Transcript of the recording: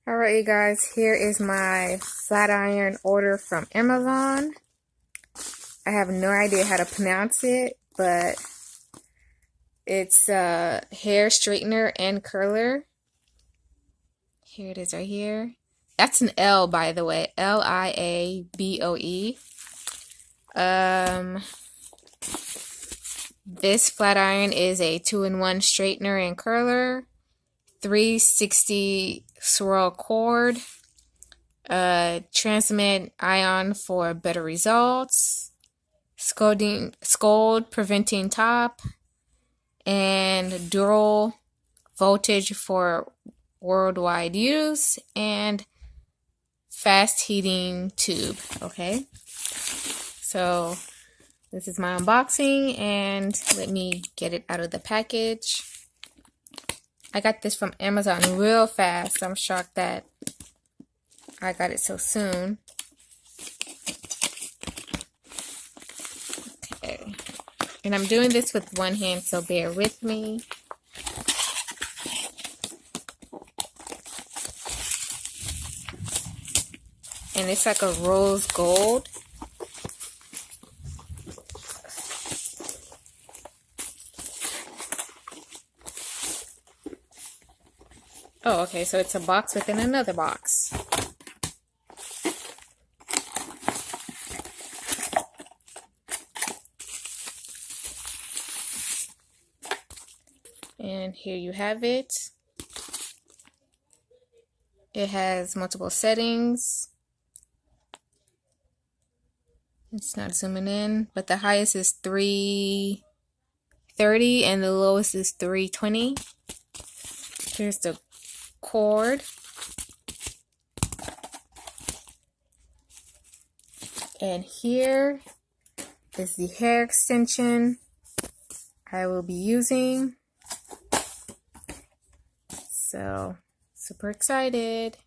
Alright, you guys, here is my flat iron order from Amazon. I have no idea how to pronounce it, but it's a hair straightener and curler. Here it is right here. That's an L, by the way. Liaboe. This flat iron is a 2-in-1 straightener and curler. 360 swirl cord, transmit ion for better results, scald preventing top, and dual voltage for worldwide use, and fast heating tube. Okay, so this is my unboxing, and let me get it out of the package. I got this from Amazon real fast. I'm shocked that I got it so soon. Okay. And I'm doing this with one hand, so bear with me. And it's like a rose gold. Oh, okay, so it's a box within another box. And here you have it. It has multiple settings. It's not zooming in, but the highest is 330 and the lowest is 320. Here's the cord, and here is the hair extension I will be using. So super excited.